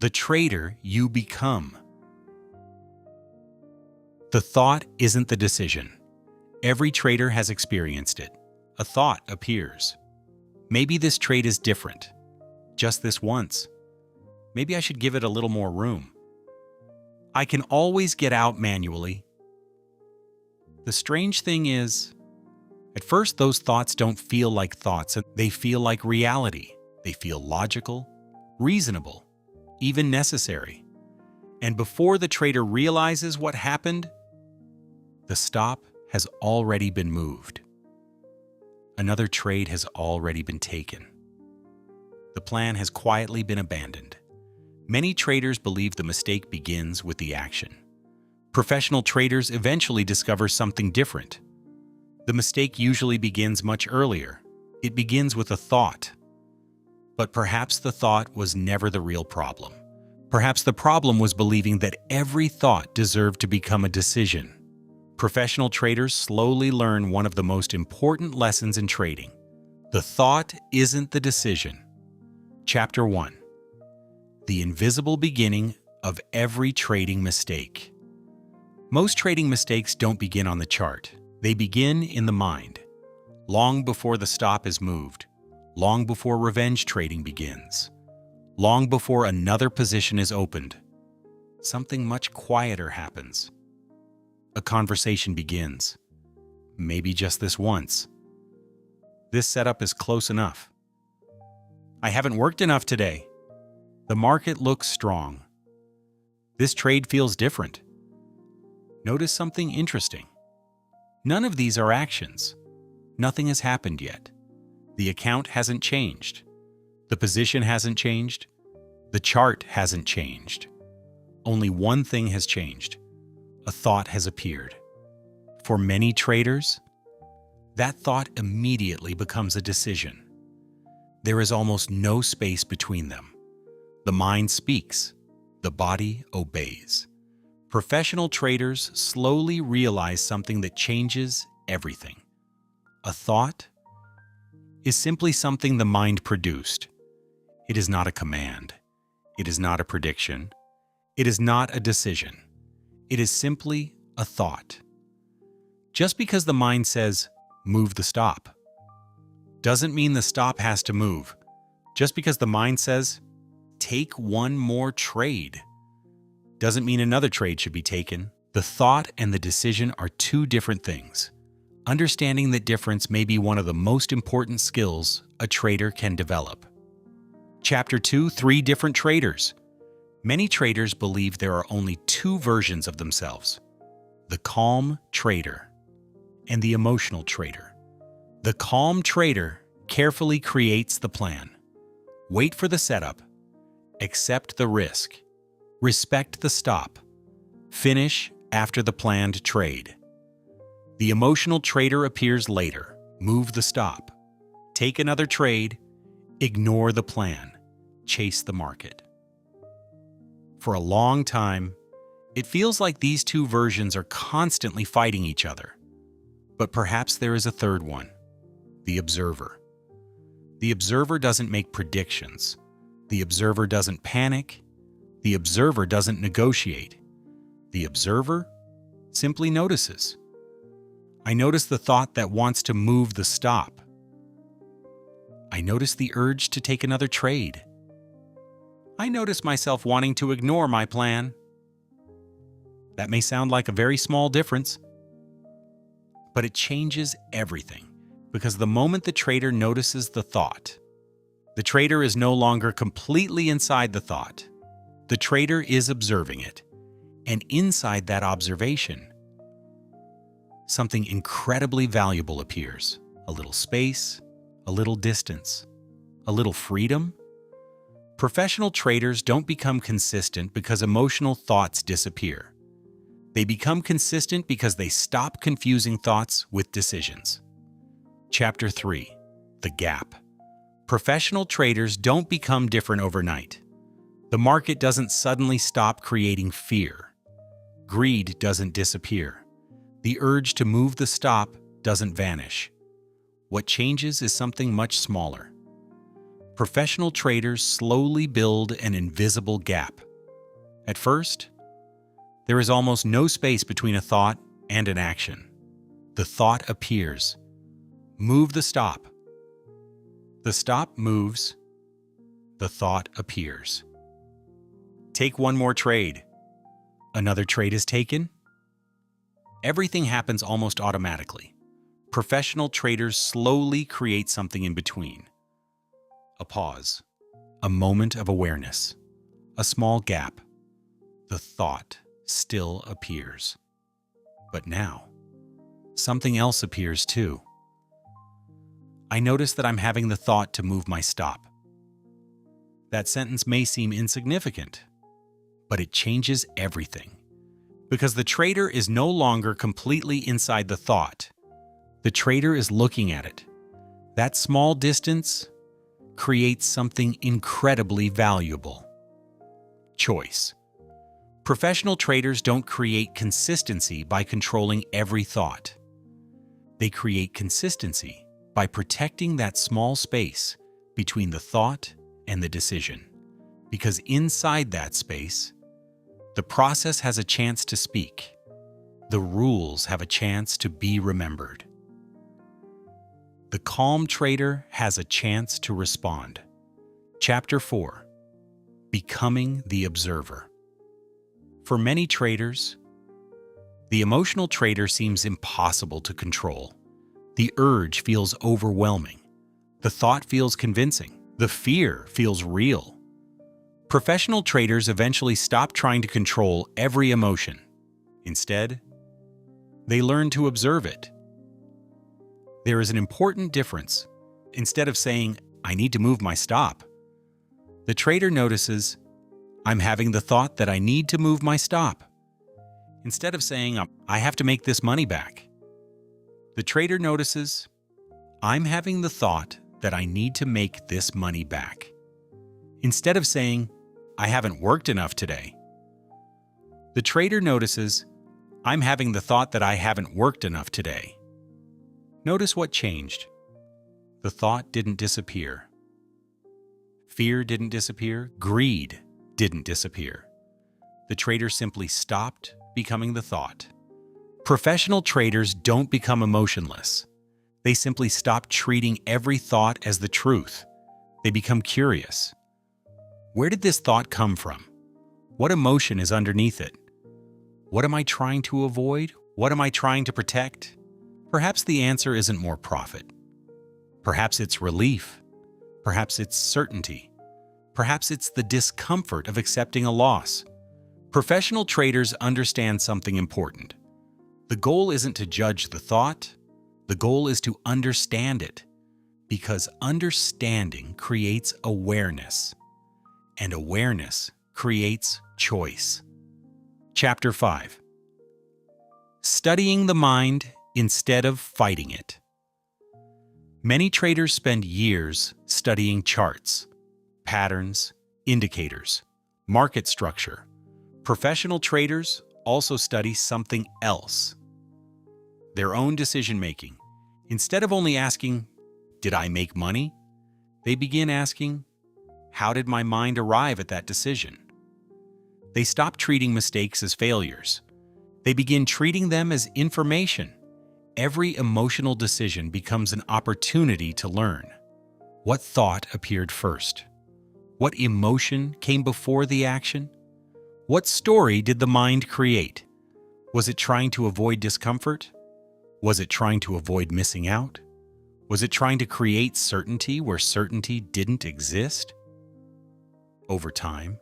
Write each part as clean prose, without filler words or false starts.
the trader you become. The thought isn't the decision. Every trader has experienced it. A thought appears. Maybe this trade is different. Just this once. Maybe I should give it a little more room. I can always get out manually. The strange thing is, at first those thoughts don't feel like thoughts, and they feel like reality. They feel logical, reasonable, even necessary. And before the trader realizes what happened, the stop has already been moved. Another trade has already been taken. The plan has quietly been abandoned. Many traders believe the mistake begins with the action. Professional traders eventually discover something different. The mistake usually begins much earlier. It begins with a thought. But perhaps the thought was never the real problem. Perhaps the problem was believing that every thought deserved to become a decision. Professional traders slowly learn one of the most important lessons in trading. The thought isn't the decision. Chapter 1. The invisible beginning of every trading mistake. Most trading mistakes don't begin on the chart. They begin in the mind, long before the stop is moved, long before revenge trading begins, long before another position is opened. Something much quieter happens. A conversation begins. Maybe just this once. This setup is close enough. I haven't worked enough today. The market looks strong. This trade feels different. Notice something interesting. None of these are actions. Nothing has happened yet. The account hasn't changed. The position hasn't changed. The chart hasn't changed. Only one thing has changed. A thought has appeared. For many traders, that thought immediately becomes a decision. There is almost no space between them. The mind speaks. The body obeys. Professional traders slowly realize something that changes everything. A thought is simply something the mind produced. It is not a command. It is not a prediction. It is not a decision. It is simply a thought. Just because the mind says, move the stop, doesn't mean the stop has to move. Just because the mind says, take one more trade, doesn't mean another trade should be taken. The thought and the decision are two different things. Understanding that difference may be one of the most important skills a trader can develop. Chapter 2: 3 different traders. Many traders believe there are only two versions of themselves: the calm trader and the emotional trader. The calm trader carefully creates the plan. Wait for the setup. Accept the risk. Respect the stop. Finish after the planned trade. The emotional trader appears later. Move the stop. Take another trade. Ignore the plan. Chase the market. For a long time, it feels like these two versions are constantly fighting each other. But perhaps there is a third one: the observer. The observer doesn't make predictions. The observer doesn't panic. The observer doesn't negotiate. The observer simply notices. I notice the thought that wants to move the stop. I notice the urge to take another trade. I notice myself wanting to ignore my plan. That may sound like a very small difference, but it changes everything, because the moment the trader notices the thought, the trader is no longer completely inside the thought. The trader is observing it, and inside that observation, something incredibly valuable appears. A little space, a little distance, a little freedom. Professional traders don't become consistent because emotional thoughts disappear. They become consistent because they stop confusing thoughts with decisions. Chapter 3: The Gap. Professional traders don't become different overnight. The market doesn't suddenly stop creating fear. Greed doesn't disappear. The urge to move the stop doesn't vanish. What changes is something much smaller. Professional traders slowly build an invisible gap. At first, there is almost no space between a thought and an action. The thought appears. Move the stop. The stop moves. The thought appears. Take one more trade. Another trade is taken. Everything happens almost automatically. Professional traders slowly create something in between. A pause, a moment of awareness, a small gap. The thought still appears. But now, something else appears too. I notice that I'm having the thought to move my stop. That sentence may seem insignificant, but it changes everything. Because the trader is no longer completely inside the thought. The trader is looking at it. That small distance creates something incredibly valuable. Choice. Professional traders don't create consistency by controlling every thought. They create consistency by protecting that small space between the thought and the decision. Because inside that space, the process has a chance to speak. The rules have a chance to be remembered. The calm trader has a chance to respond. Chapter 4. Becoming the observer. For many traders, the emotional trader seems impossible to control. The urge feels overwhelming. The thought feels convincing. The fear feels real. Professional traders eventually stop trying to control every emotion. Instead, they learn to observe it. There is an important difference. Instead of saying, "I need to move my stop," the trader notices, "I'm having the thought that I need to move my stop." Instead of saying, "I have to make this money back," the trader notices, "I'm having the thought that I need to make this money back." Instead of saying, "I haven't worked enough today," the trader notices, "I'm having the thought that I haven't worked enough today." Notice what changed. The thought didn't disappear. Fear didn't disappear. Greed didn't disappear. The trader simply stopped becoming the thought. Professional traders don't become emotionless. They simply stop treating every thought as the truth. They become curious. Where did this thought come from? What emotion is underneath it? What am I trying to avoid? What am I trying to protect? Perhaps the answer isn't more profit. Perhaps it's relief. Perhaps it's certainty. Perhaps it's the discomfort of accepting a loss. Professional traders understand something important. The goal isn't to judge the thought. The goal is to understand it, because understanding creates awareness, and awareness creates choice. Chapter 5. Studying the mind instead of fighting it. Many traders spend years studying charts, patterns, indicators, market structure. Professional traders also study something else: their own decision-making. Instead of only asking, "Did I make money?" they begin asking, "How did my mind arrive at that decision?" They stop treating mistakes as failures. They begin treating them as information. Every emotional decision becomes an opportunity to learn. What thought appeared first? What emotion came before the action? What story did the mind create? Was it trying to avoid discomfort? Was it trying to avoid missing out? Was it trying to create certainty where certainty didn't exist? Over time,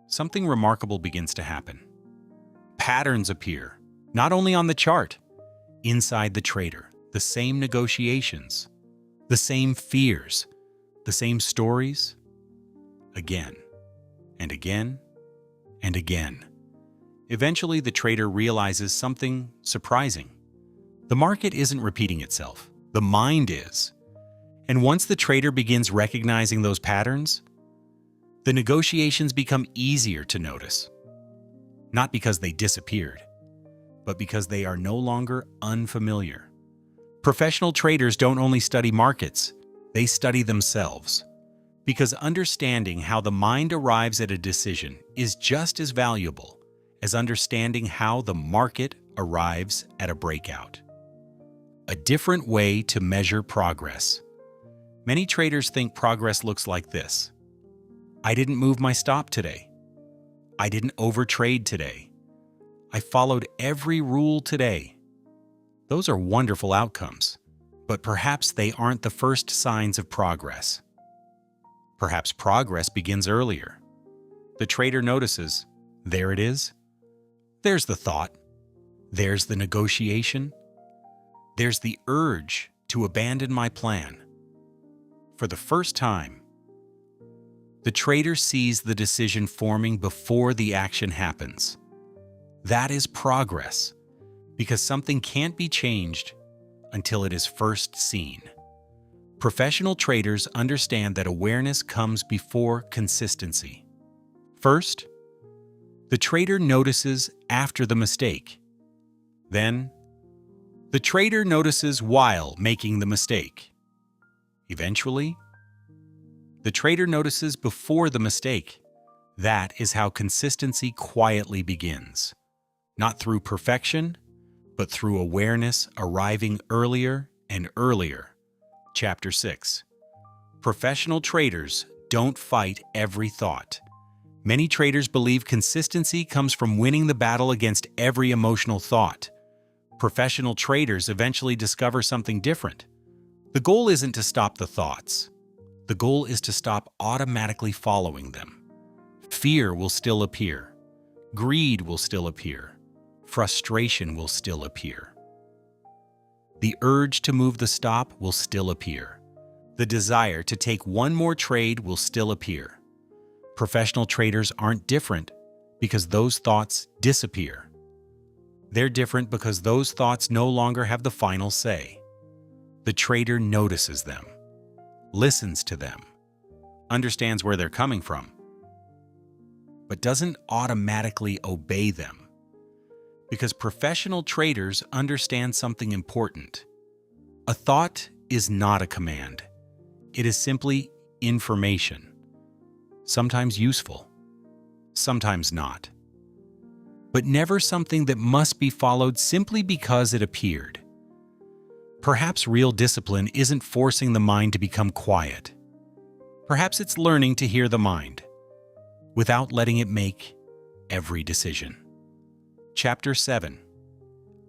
something remarkable begins to happen. Patterns appear, not only on the chart, inside the trader. The same negotiations, the same fears, the same stories, again and again and again. Eventually, the trader realizes something surprising. The market isn't repeating itself. The mind is. And once the trader begins recognizing those patterns, the negotiations become easier to notice. Not because they disappeared, but because they are no longer unfamiliar. Professional traders don't only study markets, they study themselves, because understanding how the mind arrives at a decision is just as valuable as understanding how the market arrives at a breakout. A different way to measure progress. Many traders think progress looks like this. I didn't move my stop today. I didn't overtrade today. I followed every rule today. Those are wonderful outcomes, but perhaps they aren't the first signs of progress. Perhaps progress begins earlier. The trader notices, there it is. There's the thought. There's the negotiation. There's the urge to abandon my plan. For the first time, the trader sees the decision forming before the action happens. That is progress, because something can't be changed until it is first seen. Professional traders understand that awareness comes before consistency. First, the trader notices after the mistake. Then, the trader notices while making the mistake. Eventually, the trader notices before the mistake. That is how consistency quietly begins. Not through perfection, but through awareness arriving earlier and earlier. Chapter 6. Professional traders don't fight every thought. Many traders believe consistency comes from winning the battle against every emotional thought. Professional traders eventually discover something different. The goal isn't to stop the thoughts. The goal is to stop automatically following them. Fear will still appear. Greed will still appear. Frustration will still appear. The urge to move the stop will still appear. The desire to take one more trade will still appear. Professional traders aren't different because those thoughts disappear. They're different because those thoughts no longer have the final say. The trader notices them, listens to them, understands where they're coming from, but doesn't automatically obey them. Because professional traders understand something important. A thought is not a command. It is simply information. Sometimes useful, sometimes not. But never something that must be followed simply because it appeared. Perhaps real discipline isn't forcing the mind to become quiet. Perhaps it's learning to hear the mind without letting it make every decision. Chapter 7.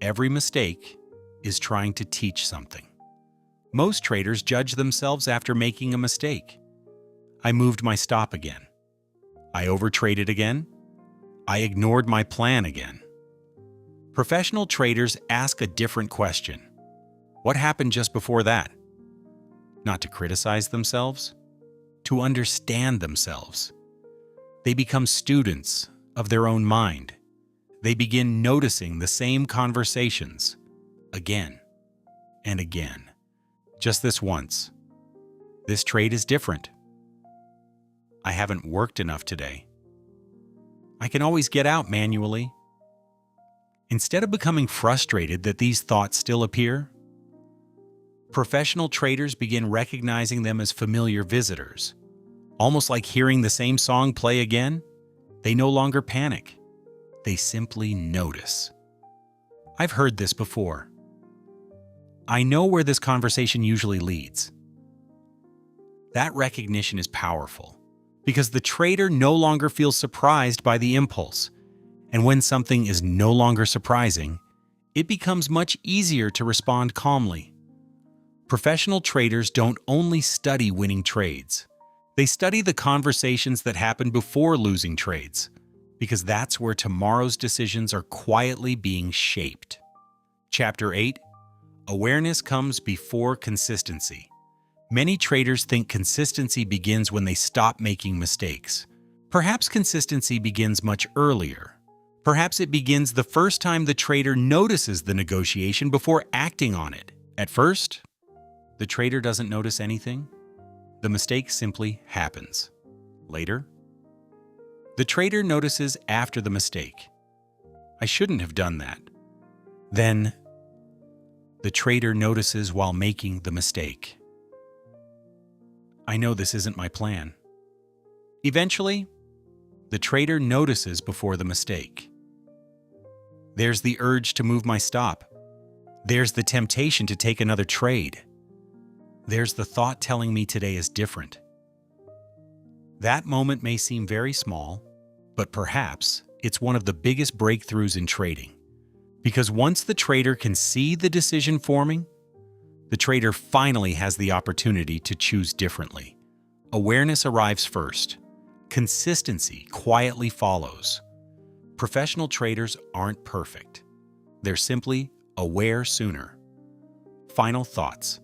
Every mistake is trying to teach something. Most traders judge themselves after making a mistake. I moved my stop again. I overtraded again. I ignored my plan again. Professional traders ask a different question. What happened just before that? Not to criticize themselves, to understand themselves. They become students of their own mind. They begin noticing the same conversations again and again. Just this once. This trade is different. I haven't worked enough today. I can always get out manually. Instead of becoming frustrated that these thoughts still appear, professional traders begin recognizing them as familiar visitors. Almost like hearing the same song play again, they no longer panic. They simply notice. I've heard this before. I know where this conversation usually leads. That recognition is powerful because the trader no longer feels surprised by the impulse. And when something is no longer surprising, it becomes much easier to respond calmly. Professional traders don't only study winning trades. They study the conversations that happen before losing trades, because that's where tomorrow's decisions are quietly being shaped. Chapter 8. Awareness comes before consistency. Many traders think consistency begins when they stop making mistakes. Perhaps consistency begins much earlier. Perhaps it begins the first time the trader notices the negotiation before acting on it. At first, the trader doesn't notice anything. The mistake simply happens. Later, the trader notices after the mistake. I shouldn't have done that. Then, the trader notices while making the mistake. I know this isn't my plan. Eventually, the trader notices before the mistake. There's the urge to move my stop. There's the temptation to take another trade. There's the thought telling me today is different. That moment may seem very small, but perhaps it's one of the biggest breakthroughs in trading. Because once the trader can see the decision forming, the trader finally has the opportunity to choose differently. Awareness arrives first. Consistency quietly follows. Professional traders aren't perfect. They're simply aware sooner. Final thoughts.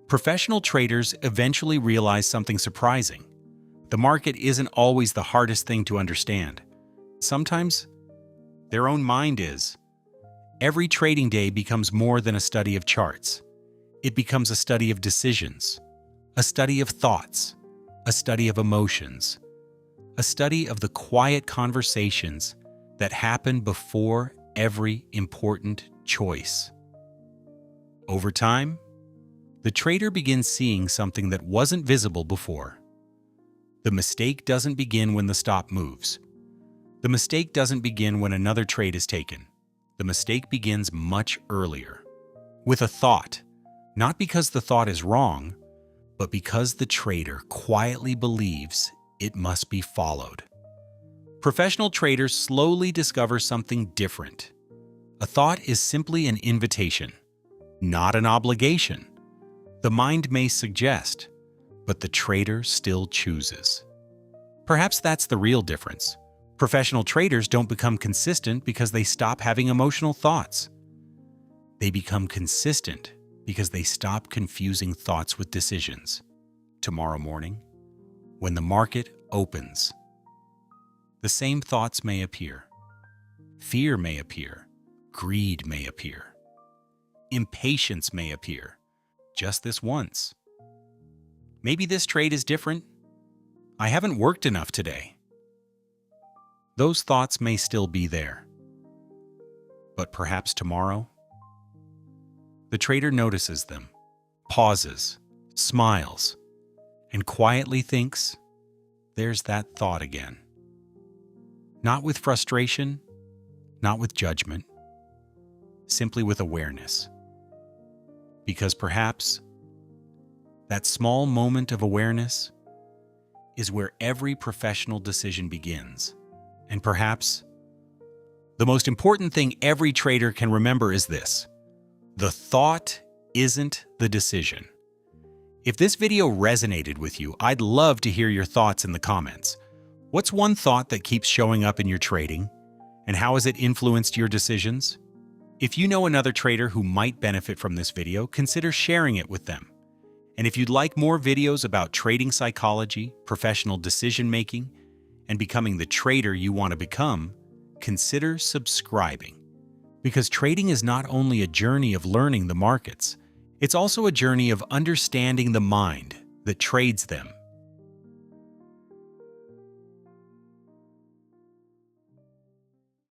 Professional traders eventually realize something surprising. The market isn't always the hardest thing to understand. Sometimes, their own mind is. Every trading day becomes more than a study of charts. It becomes a study of decisions, a study of thoughts, a study of emotions, a study of the quiet conversations that happen before every important choice. Over time, the trader begins seeing something that wasn't visible before. The mistake doesn't begin when the stop moves. The mistake doesn't begin when another trade is taken. The mistake begins much earlier, with a thought, not because the thought is wrong, but because the trader quietly believes it must be followed. Professional traders slowly discover something different. A thought is simply an invitation, not an obligation. The mind may suggest, but the trader still chooses. Perhaps that's the real difference. Professional traders don't become consistent because they stop having emotional thoughts. They become consistent because they stop confusing thoughts with decisions. Tomorrow morning, when the market opens, the same thoughts may appear. Fear may appear. Greed may appear. Impatience may appear. Just this once. Maybe this trade is different. I haven't worked enough today. Those thoughts may still be there. But perhaps tomorrow, the trader notices them, pauses, smiles, and quietly thinks, there's that thought again. Not with frustration, not with judgment, simply with awareness. Because perhaps that small moment of awareness is where every professional decision begins. And perhaps the most important thing every trader can remember is this: the thought isn't the decision. If this video resonated with you, I'd love to hear your thoughts in the comments. What's one thought that keeps showing up in your trading? And how has it influenced your decisions? If you know another trader who might benefit from this video, consider sharing it with them. And if you'd like more videos about trading psychology, professional decision-making, and becoming the trader you want to become, consider subscribing. Because trading is not only a journey of learning the markets, it's also a journey of understanding the mind that trades them